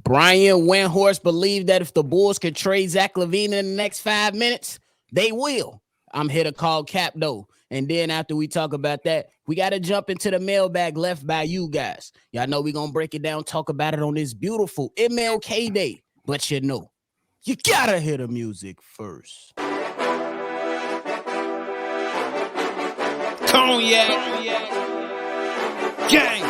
Brian Windhorst believed that if the Bulls could trade Zach LaVine in the next 5 minutes, they will. I'm here to call cap, though. And then after we talk about that, we got to jump into the mailbag left by you guys. Y'all know we're going to break it down, talk about it on this beautiful MLK Day. But you know, you got to hear the music first. Cognac. Gang.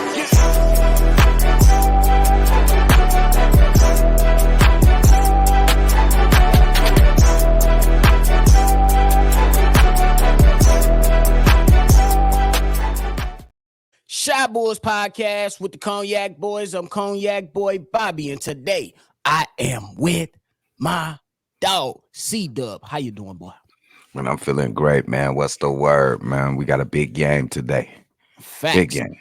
Shy Boys Podcast with the Cognac Boys. I'm Cognac Boy Bobby, and today I am with my dog, CDubb. How you doing, boy? Man, I'm feeling great, man. What's the word, man? We got a big game today. Facts. Big game.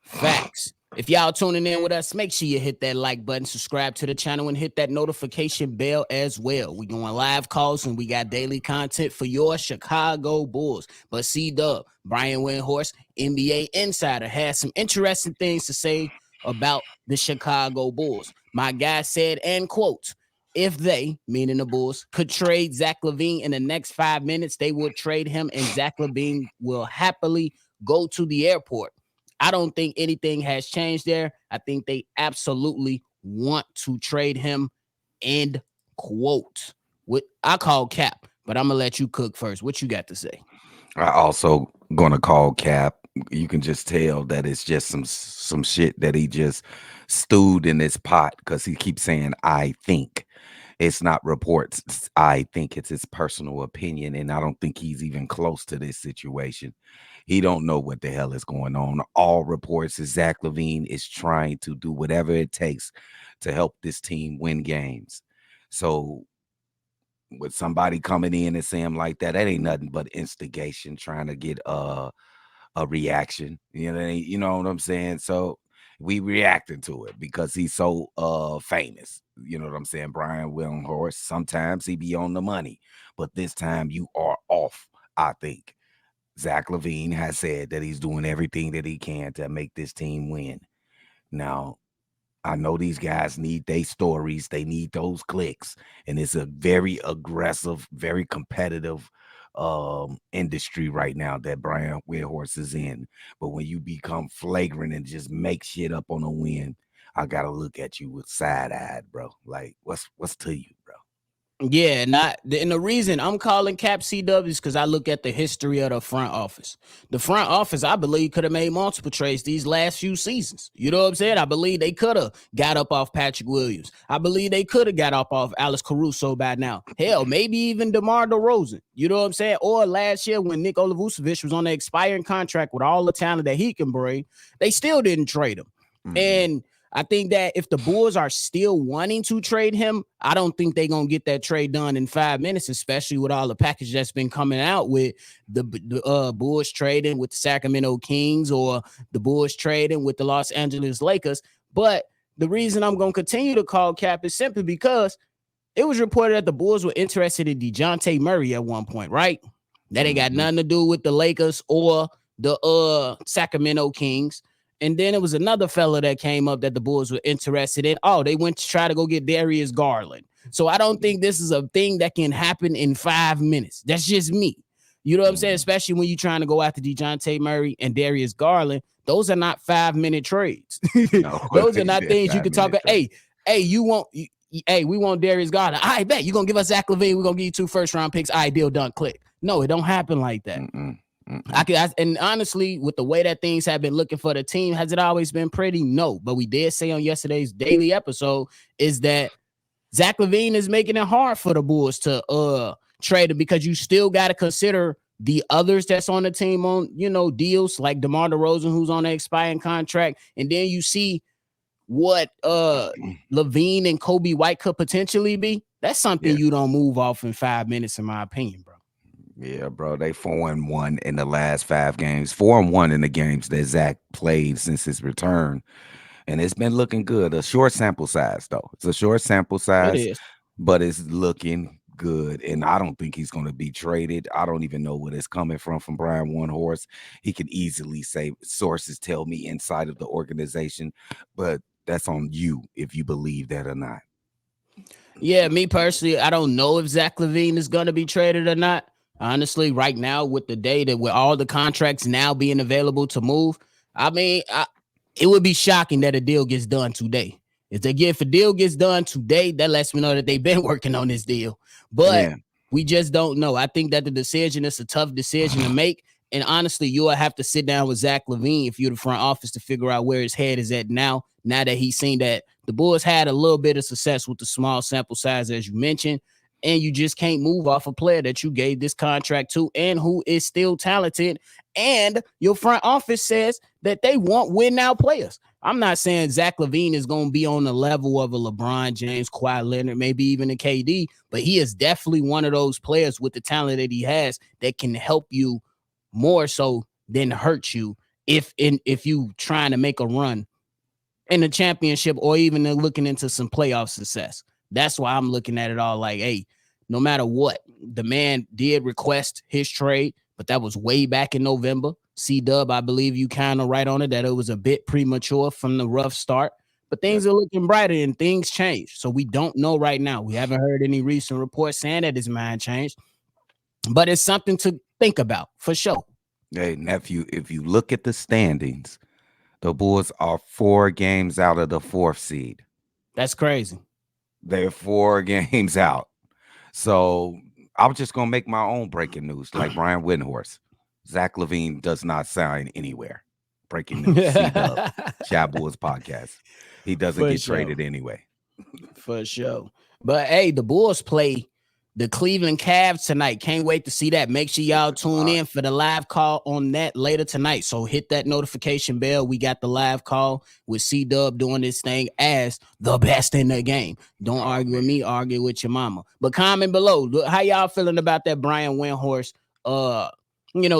Facts. If y'all tuning in with us, make sure you hit that like button, subscribe to the channel, and hit that notification bell as well. We going live calls and we got daily content for your Chicago Bulls. But CDubb, Brian Windhorst, NBA Insider, has some interesting things to say about the Chicago Bulls. My guy said, and quote, if they, meaning the Bulls, could trade Zach LaVine in the next 5 minutes, they would trade him, and Zach LaVine will happily go to the airport. I don't think anything has changed there. I think they absolutely want to trade him, end quote. I call cap, but I'm going to let you cook first. What you got to say? I also going to call cap. You can just tell that it's just some shit that he just stewed in his pot because he keeps saying, I think. It's not reports. I think it's his personal opinion, and I don't think he's even close to this situation. He don't know what the hell is going on. All reports is Zach LaVine is trying to do whatever it takes to help this team win games. So with somebody coming in and saying like that ain't nothing but instigation, trying to get a reaction. You know what I'm saying? So we reacting to it because he's so famous. You know what I'm saying? Brian Windhorst, sometimes he be on the money, but this time you are off, I think. Zach LaVine has said that he's doing everything that he can to make this team win. Now, I know these guys need their stories. They need those clicks. And it's a very aggressive, very competitive industry right now that Brian Windhorst is in. But when you become flagrant and just make shit up on a win, I got to look at you with side-eyed, bro. Like, what's to you, bro? Yeah, and the reason I'm calling cap CW is because I look at the history of the front office. The front office, I believe, could have made multiple trades these last few seasons. You know what I'm saying? I believe they could have got up off Patrick Williams. I believe they could have got up off Alex Caruso by now. Hell, maybe even DeMar DeRozan. You know what I'm saying? Or last year when Nikola Vucevic was on the expiring contract with all the talent that he can bring, they still didn't trade him. Mm-hmm. And I think that if the Bulls are still wanting to trade him, I don't think they're going to get that trade done in 5 minutes, especially with all the package that's been coming out with the Bulls trading with the Sacramento Kings or the Bulls trading with the Los Angeles Lakers. But the reason I'm going to continue to call cap is simply because it was reported that the Bulls were interested in DeJounte Murray at one point, right? That ain't got nothing to do with the Lakers or the Sacramento Kings. And then it was another fella that came up that the Bulls were interested in. Oh, they went to try to go get Darius Garland. So I don't think this is a thing that can happen in 5 minutes. That's just me. You know what I'm saying? Especially when you're trying to go after DeJounte Murray and Darius Garland. Those are not 5-minute trades. No, those are not things you can talk about. Hey, we want Darius Garland. I bet you're going to give us Zach LaVine. We're going to give you 2 first-round picks. All right, deal done, click. No, it don't happen like that. And honestly, with the way that things have been looking for the team, has it always been pretty? No. But we did say on yesterday's daily episode is that Zach LaVine is making it hard for the Bulls to trade him because you still got to consider the others that's on the team on, deals like DeMar DeRozan, who's on an expiring contract. And then you see what LaVine and Kobe White could potentially be. That's something you don't move off in 5 minutes, in my opinion, bro. Yeah, bro, they 4-1 in the last 5 games. 4-1 in the games that Zach played since his return, and it's been looking good. A short sample size, though. It's a short sample size, but it's looking good. And I don't think he's going to be traded. I don't even know where it's coming from Brian Windhorst. He could easily say sources tell me inside of the organization, but That's on you if you believe that or not. Yeah, me personally, I don't know if Zach LaVine is going to be traded or not. Honestly, right now with the data, with all the contracts now being available to move, I mean, it would be shocking that a deal gets done today. If a deal gets done today, that lets me know that they've been working on this deal. But Yeah. we just don't know. I think that the decision is a tough decision to make. And honestly, you will have to sit down with Zach LaVine if you're the front office to figure out where his head is at now. Now that he's seen that the Bulls had a little bit of success with the small sample size, as you mentioned, and you just can't move off a player that you gave this contract to and who is still talented. And your front office says that they want win now players. I'm not saying Zach LaVine is going to be on the level of a LeBron James, Kawhi Leonard, maybe even a KD, but he is definitely one of those players with the talent that he has that can help you more so than hurt you if you trying to make a run in the championship or even looking into some playoff success. That's why I'm looking at it all like, hey, no matter what, the man did request his trade, but that was way back in November. CDubb, I believe you kind of right on it that it was a bit premature from the rough start, but things are looking brighter and things change. So we don't know right now. We haven't heard any recent reports saying that his mind changed, but it's something to think about for sure. Hey, nephew, if you look at the standings, the Bulls are 4 games out of the 4th seed. That's crazy. They're 4 games out. So I'm just going to make my own breaking news like Brian Windhorst. Zach LaVine does not sign anywhere. Breaking news. CDubb, Chad Bulls podcast. He doesn't For get sure. traded anyway. For sure. But hey, the Bulls play the Cleveland Cavs tonight. Can't wait to see that. Make sure y'all tune in for the live call on that later tonight. So hit that notification bell. We got the live call with CDubb doing this thing as the best in the game. Don't argue with me, argue with your mama. But comment below. How y'all feeling about that Brian Windhorst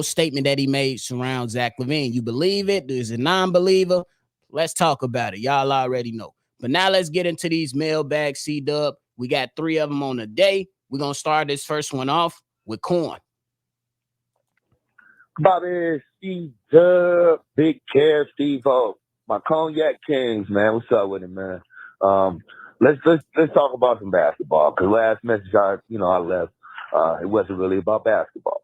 statement that he made surround Zach LaVine? You believe it? Is it non-believer? Let's talk about it. Y'all already know. But now let's get into these mailbags, CDubb. We got 3 of them on the day. We're going to start this first one off with Corn. Bobby, CDubb, Big Kev, Steve-O, my Cognac Kings, man. What's up with it, man? Let's talk about some basketball, because last message I left, it wasn't really about basketball.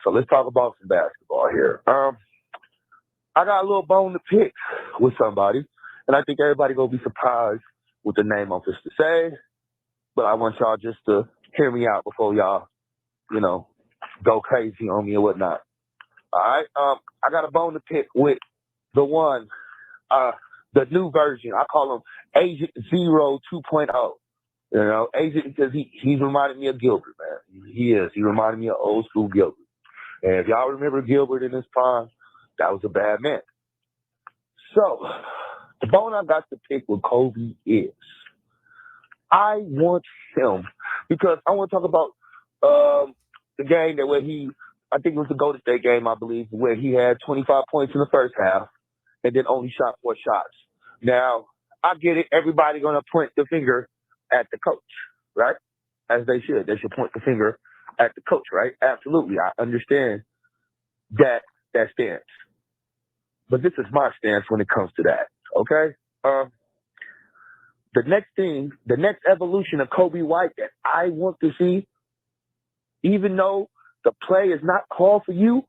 So let's talk about some basketball here. I got a little bone to pick with somebody, and I think everybody gonna be surprised with the name I'm supposed to say, but I want y'all just to hear me out before y'all, go crazy on me or whatnot. All right. I got a bone to pick with the one, the new version. I call him Agent Zero 2.0. Agent because he's reminding me of Gilbert, man. He is. He reminded me of old school Gilbert. And if y'all remember Gilbert in his prime, that was a bad man. So the bone I got to pick with Kobe is I want him because I want to talk about the game that I think it was the Golden State game, I believe, where he had 25 points in the first half and then only shot 4 shots. Now, I get it. Everybody going to point the finger at the coach, right? As they should. They should point the finger at the coach, right? Absolutely. I understand that stance. But this is my stance when it comes to that, okay? The next evolution of Kobe White that I want to see, even though the play is not called for you,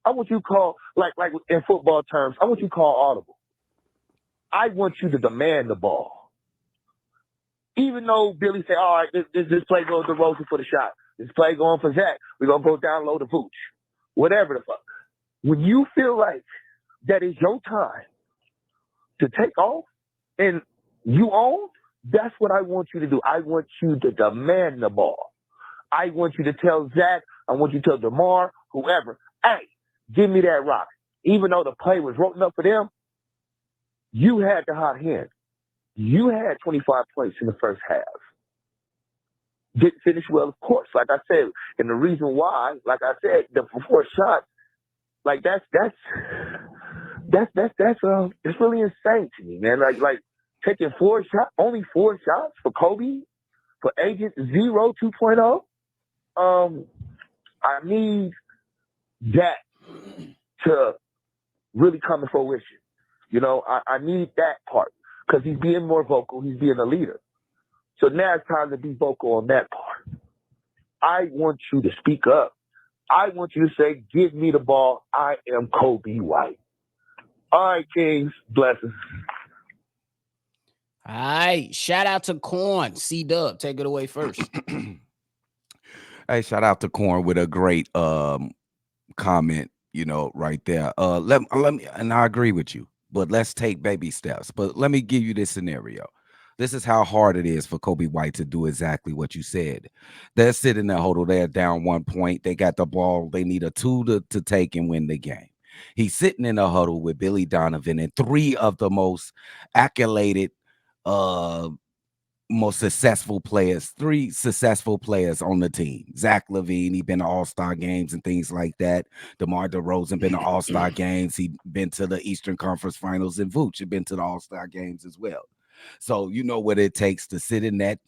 I want you to call, like in football terms, I want you to call audible. I want you to demand the ball. Even though Billy say, all right, this play goes to Rosen for the shot. This play going for Zach. We're going to go down low to Vooch. Whatever the fuck. When you feel like that is your time to take off and you own, that's what I want you to do. I want you to demand the ball. I want you to tell Zach, I want you to tell DeMar, whoever, hey, give me that rock. Even though the play was written up for them, you had the hot hand. You had 25 points in the first half. Didn't finish well, of course, like I said. And the reason why, like I said, the 4 shots, like that's it's really insane to me, man. Like taking 4 shots, only 4 shots for Kobe, for Agent Zero 2.0. I need that to really come to fruition. You know, I need that part because he's being more vocal. He's being a leader. So now it's time to be vocal on that part. I want you to speak up. I want you to say, give me the ball. I am Kobe White. All right, Kings. Blessings. All right. Shout out to Corn. CDubb, take it away first. Hey, shout out to Corn with a great comment, right there. Let me, and I agree with you, but let's take baby steps. But let me give you this scenario. This is how hard it is for Kobe White to do exactly what you said. They're sitting in the huddle, they're down 1 point, they got the ball, they need a 2 to take and win the game. He's sitting in a huddle with Billy Donovan and 3 of the most accoladed, most successful players, 3 successful players on the team. Zach LaVine, he been to All-Star games and things like that. DeMar DeRozan been to All-Star games. He been to the Eastern Conference Finals, and Vooch had been to the All-Star games as well. So you know what it takes to sit in that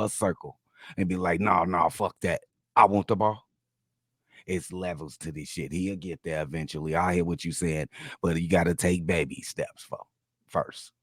circle and be like, no, fuck that. I want the ball. It's levels to this shit. He'll get there eventually. I hear what you said, but you got to take baby steps first.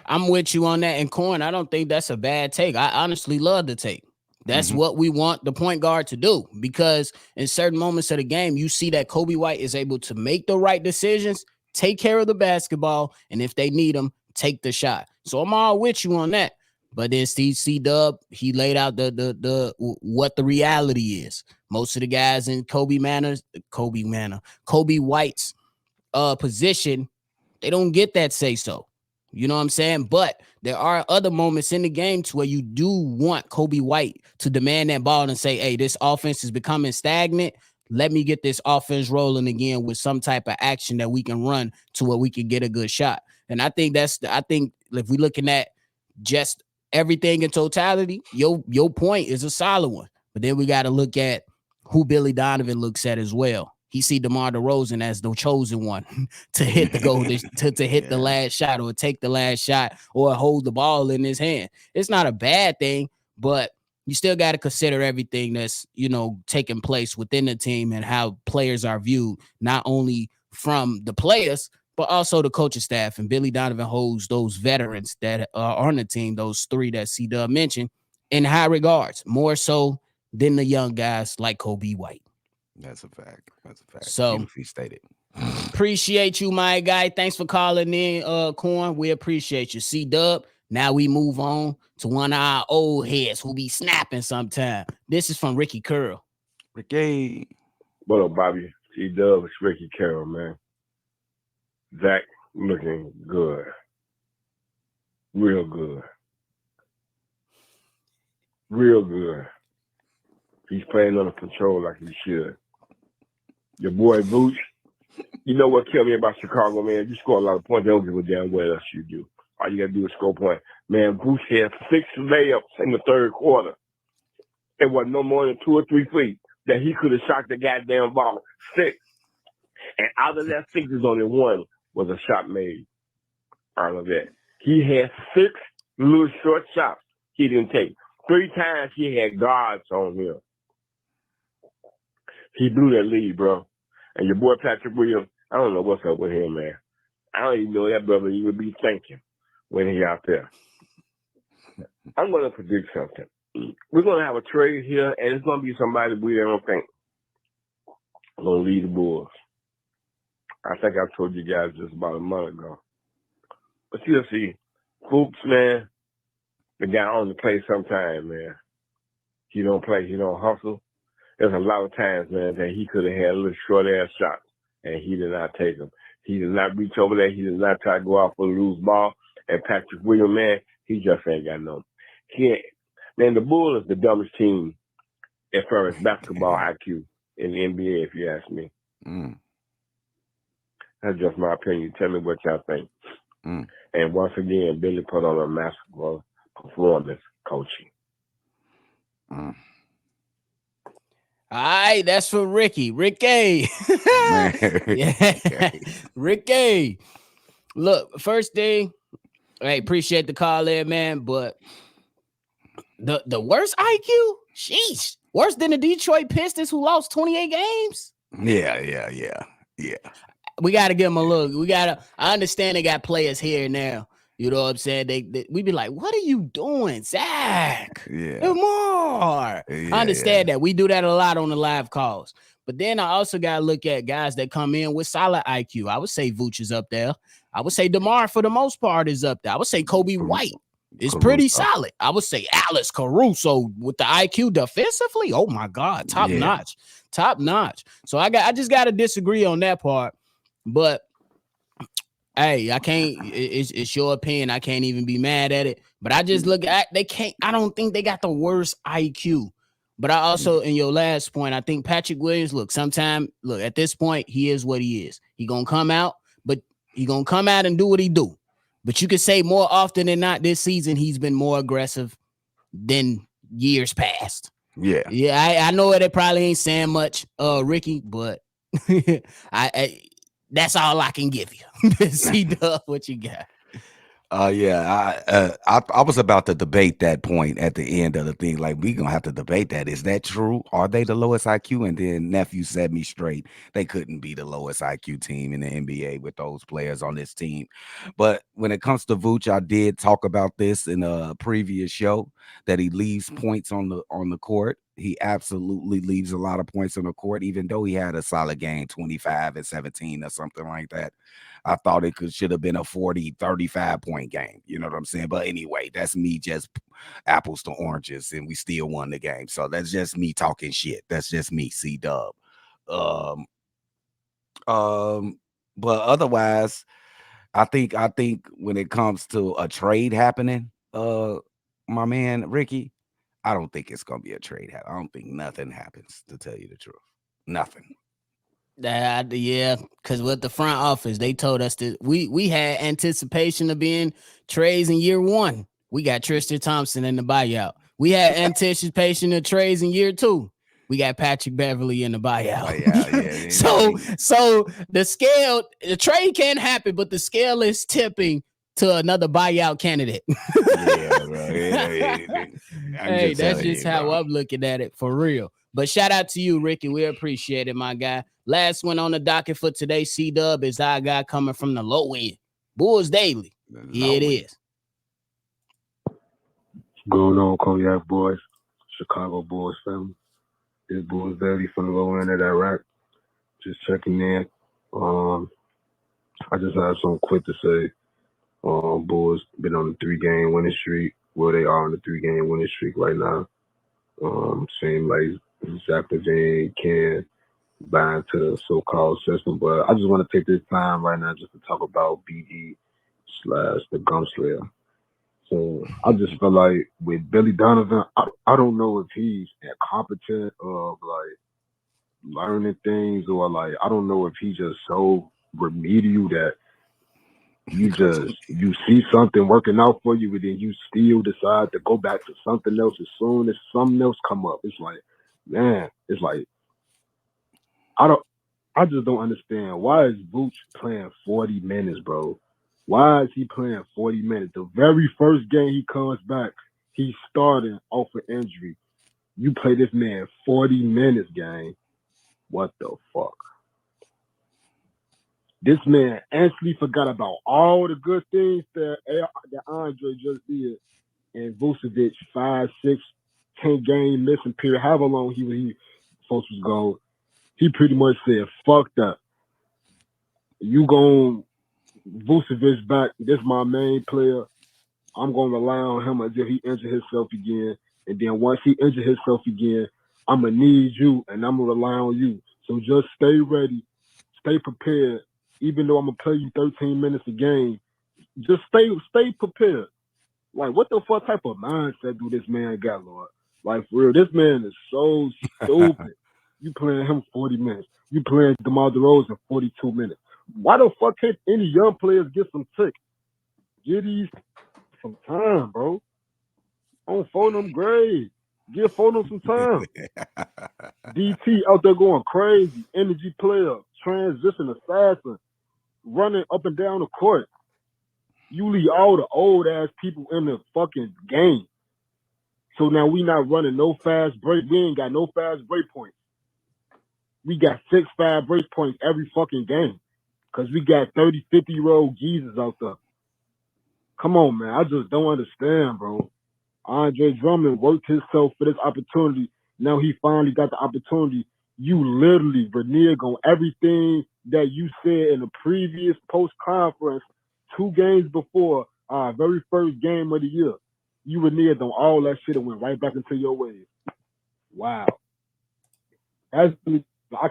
I'm with you on that. And Corn, I don't think that's a bad take. I honestly love the take. That's what we want the point guard to do, because in certain moments of the game, you see that Kobe White is able to make the right decisions, take care of the basketball, and if they need him, take the shot. So I'm all with you on that. But then Steve CDubb, he laid out the what the reality is. Most of the guys in Kobe White's position, they don't get that say so. You know what I'm saying? But there are other moments in the game to where you do want Kobe White to demand that ball and say, hey, this offense is becoming stagnant. Let me get this offense rolling again with some type of action that we can run to where we can get a good shot. And I think if we're looking at just everything in totality, your point is a solid one. But then we got to look at who Billy Donovan looks at as well. He see DeMar DeRozan as the chosen one to hit the goal, to hit the last shot or take the last shot or hold the ball in his hand. It's not a bad thing, but you still got to consider everything that's, taking place within the team and how players are viewed, not only from the players, but also the coaching staff. And Billy Donovan holds those veterans that are on the team, those 3 that CDubb mentioned, in high regards, more so than the young guys like Kobe White. That's a fact. So beautifully stated. Appreciate you, my guy. Thanks for calling in, Corn. We appreciate you. CDubb. Now we move on to one of our old heads who be snapping sometime. This is from Ricky Curl. Ricky. What up, Bobby? CDubb, it's Ricky Carroll, man. Zach looking good. Real good. Real good. He's playing under control like he should. Your boy Vooch, you know what killed me about Chicago, man? You score a lot of points, they don't give a damn what else you do. All you got to do is score points. Man, Vooch had 6 layups in the third quarter. It was no more than 2 or 3 feet that he could have shot the goddamn ball. 6. And out of that 6, there's only 1 was a shot made out of that. He had 6 little short shots he didn't take. 3 times he had guards on him. He blew that lead, bro. And your boy Patrick Williams, I don't know what's up with him, man. I don't even know that brother he would be thinking when he out there. I'm going to predict something. We're going to have a trade here, and it's going to be somebody we don't think going to lead the Bulls. I think I told you guys just about a month ago. But you'll see, Hoops, man, the guy on the play sometime, man. He don't play, he don't hustle. There's a lot of times, man, that he could have had a little short-ass shots, and he did not take them. He did not reach over there. He did not try to go out for a loose ball. And Patrick Williams, man, he just ain't got no. He ain't. Man, the Bulls is the dumbest team as far as basketball IQ in the NBA, if you ask me. That's just my opinion. Tell me what y'all think. And once again, Billy put on a masterful performance coaching. All right, that's for Ricky. Ricky. Yeah. Ricky. Look, first thing, hey, appreciate the call in, man, but the worst IQ? Sheesh. Worse than the Detroit Pistons who lost 28 games? Yeah. We got to give him a look. I understand they got players here and there. You know what I'm saying? We be like, what are you doing, Zach? Yeah. More. I understand that. We do that a lot on the live calls. But then I also got to look at guys that come in with solid IQ. I would say Vooch is up there. I would say DeMar, for the most part, is up there. I would say Kobe White is pretty solid. I would say Alex Caruso with the IQ defensively. Oh, my God. Top notch. So I just got to disagree on that part. But hey, I can't. It's your opinion. I can't even be mad at it. But I just look at they can't. I don't think they got the worst IQ. But I also, in your last point, I think Patrick Williams. Look, at this point, he is what he is. He gonna come out, but he gonna come out and do what he do. But you could say more often than not this season, he's been more aggressive than years past. Yeah. I know it probably ain't saying much, Ricky, but I that's all I can give you. CDubb, what you got? I was about to debate that point at the end of the thing. Like, we gonna have to debate that. Is that true? Are they the lowest IQ? And then nephew set me straight. They couldn't be the lowest IQ team in the NBA with those players on this team. But when it comes to Vooch, I did talk about this in a previous show that he leaves points on the court. He absolutely leaves a lot of points on the court, even though he had a solid game, 25 and 17 or something like that. I thought it should have been a 40, 35 point game. You know what I'm saying? But anyway, that's me just apples to oranges, and we still won the game. So that's just me talking shit. That's just me, CDubb. But otherwise, I think when it comes to a trade happening, my man Ricky, I don't think it's gonna be a trade. I don't think nothing happens, to tell you the truth. Nothing. Yeah, because with the front office, they told us that we had anticipation of being trades in year one. We got Tristan Thompson in the buyout. We had anticipation of trades in year two. We got Patrick Beverly in the buyout. So the trade can happen, but the scale is tipping to another buyout candidate. Hey, that's just how I'm looking at it, for real. But shout out to you, Ricky. We appreciate it, my guy. Last one on the docket for today, CDubb, is our guy coming from the low end. Bulls Daily. Here it is. Going on, Cognac Boys, Chicago Bulls family. This Bulls Daily from the low end of that rack. Just checking in. I just have something quick to say. Bulls been on a 3-game winning streak. Well, they are on a 3-game winning streak right now. Seems like Zach LaVine can buy into the so-called system, but I just want to take this time right now just to talk about BG / the Gunslinger. So I just feel like with Billy Donovan, I don't know if he's incompetent of like learning things, or like I don't know if he's just so remedial that you see something working out for you, and then you still decide to go back to something else as soon as something else come up. It's like, man, it's like I just don't understand. Why is Vooch playing 40 minutes, bro? Why is he playing 40 minutes? The very first game he comes back, he's starting off an injury. You play this man 40 minutes, gang. What the fuck? This man actually forgot about all the good things that Andre just did. And Vucevic, 5, 6, 10 game missing period, however long he folks was gone, he pretty much said, fuck that. You gon' Vucevic back. This my main player. I'm gonna rely on him until he injure himself again. And then once he injure himself again, I'm gonna need you and I'm gonna rely on you. So just stay ready, stay prepared. Even though I'm gonna play you 13 minutes a game, just stay prepared. Like, what the fuck type of mindset do this man got, Lord? Like, for real, this man is so stupid. You playing him 40 minutes. You playing DeMar DeRozan 42 minutes. Why the fuck can't any young players get some tick? Get these some time, bro. Don't phone them grades. Give phone them some time. DT out there going crazy. Energy player. Transition assassin. Running up and down the court. You leave all the old ass people in the fucking game. So now we not running no fast break. We ain't got no fast break points. We got 6 fast break points every fucking game. because we got 30, 50-year-old geezers out there. Come on, man. I just don't understand, bro. Andre Drummond worked himself for this opportunity. Now he finally got the opportunity. You literally reneged on everything that you said in the previous post-conference 2 games before our very first game of the year. You reneged on all that shit and went right back into your ways. Wow. I can't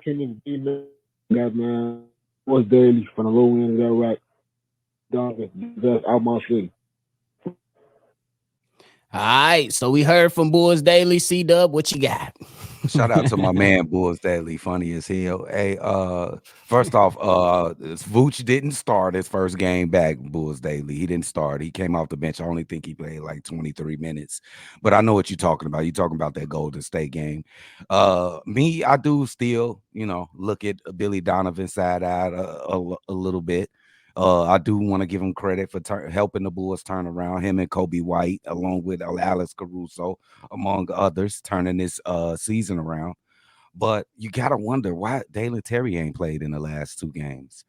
even be that, man. What's daily from the low end of that right? That's out my city. All right, so we heard from Bulls Daily. CDubb, what you got? Shout out to my man Bulls Daily, funny as hell. Hey, first off, Vooch didn't start his first game back. Bulls Daily, he didn't start. He came off the bench. I only think he played like 23 minutes. But I know what you're talking about. You're talking about that Golden State game. Me, I do still, look at Billy Donovan side out a little bit. I do want to give him credit for helping the Bulls turn around. Him and Kobe White, along with Alex Caruso, among others, turning this season around. But you gotta wonder why Dalen Terry ain't played in the last 2 games.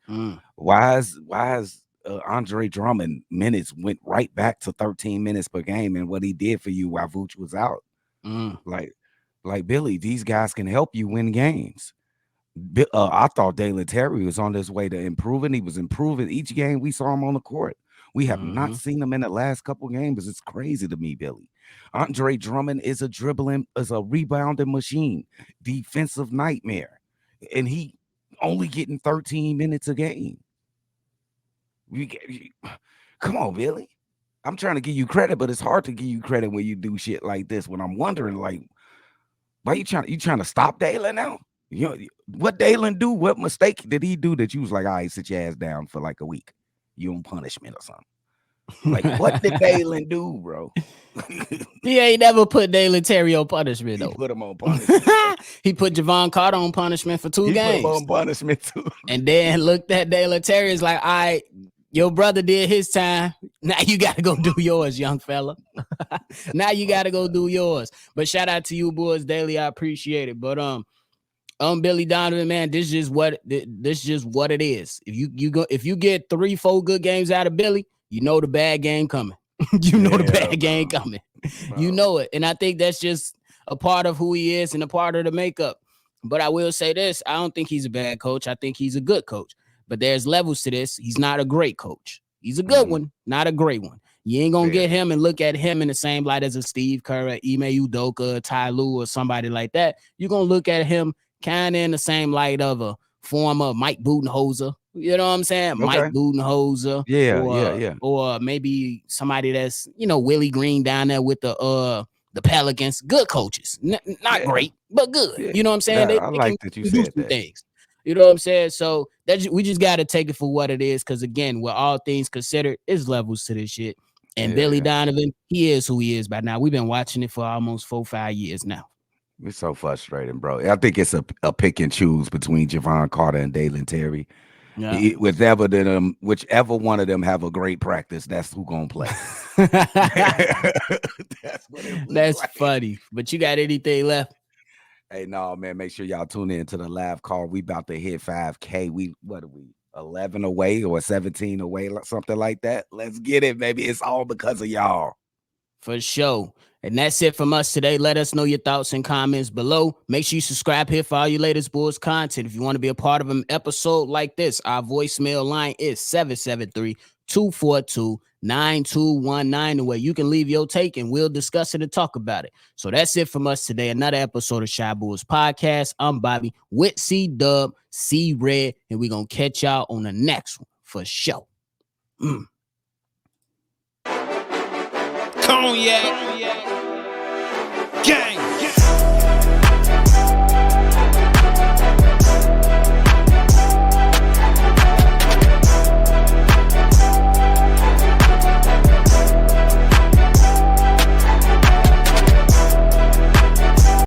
Why is Andre Drummond minutes went right back to 13 minutes per game, and what he did for you while Vooch was out? Like Billy, these guys can help you win games. I thought Dalen Terry was on his way to improving. He was improving each game we saw him on the court. We have not seen him in the last couple games. It's crazy to me, Billy. Andre Drummond is a rebounding machine, defensive nightmare, and he only getting 13 minutes a game. Come on, Billy. I'm trying to give you credit, but it's hard to give you credit when you do shit like this. When I'm wondering, like, why you trying to stop Dalen now? What Dalen do? What mistake did he do that you was like, all right, sit your ass down for like a week? You on punishment or something? Like, what did Dalen do, bro? He ain't never put Dalen Terry on punishment, though. He put him on punishment. He put Javon Carter on punishment for 2 games. He put him on punishment, too. And then looked at Dalen Terry, is like, all right, your brother did his time. Now you got to go do yours, young fella. Now you got to go do yours. But shout out to you, Bulls Daily. I appreciate it. But Billy Donovan, man, this is what it is. If you get 3-4 good games out of Billy, you know the bad game coming. The bad game coming. Bro. You know it. And I think that's just a part of who he is and a part of the makeup. But I will say this, I don't think he's a bad coach. I think he's a good coach. But there's levels to this. He's not a great coach. He's a good one, not a great one. You ain't going to get him and look at him in the same light as a Steve Kerr, Ime Udoka, Ty Lue, or somebody like that. You're going to look at him kind of in the same light of a former Mike Budenholzer. You know what I'm saying? Okay. Mike Budenholzer. Yeah. Or maybe somebody that's, Willie Green down there with the Pelicans. Good coaches. Not great, but good. Yeah. You know what I'm saying? Yeah, I like that you said that. Things. You know what I'm saying? So we just got to take it for what it is. Because, again, with all things considered, there's levels to this shit. And Billy Donovan, he is who he is by now. We've been watching it for almost 4-5 years now. It's so frustrating, bro. I think it's a pick and choose between Javon Carter and Dalen Terry. Yeah. Whichever one of them have a great practice, that's who gonna play. That's funny. But you got anything left? Hey, no, man. Make sure y'all tune in to the live call. We about to hit 5K. What are we? 11 away or 17 away, something like that. Let's get it, baby. It's all because of y'all. For sure. And that's it from us today. Let us know your thoughts and comments below. Make sure you subscribe here for all your latest Bulls content. If you want to be a part of an episode like this, our voicemail line is 773-242-9219, where you can leave your take and we'll discuss it and talk about it. So that's it from us today. Another episode of Shy Bulls Podcast. I'm Bobby with CDubb, C-Red, and we're going to catch y'all on the next one for sure. Cognac. Gang.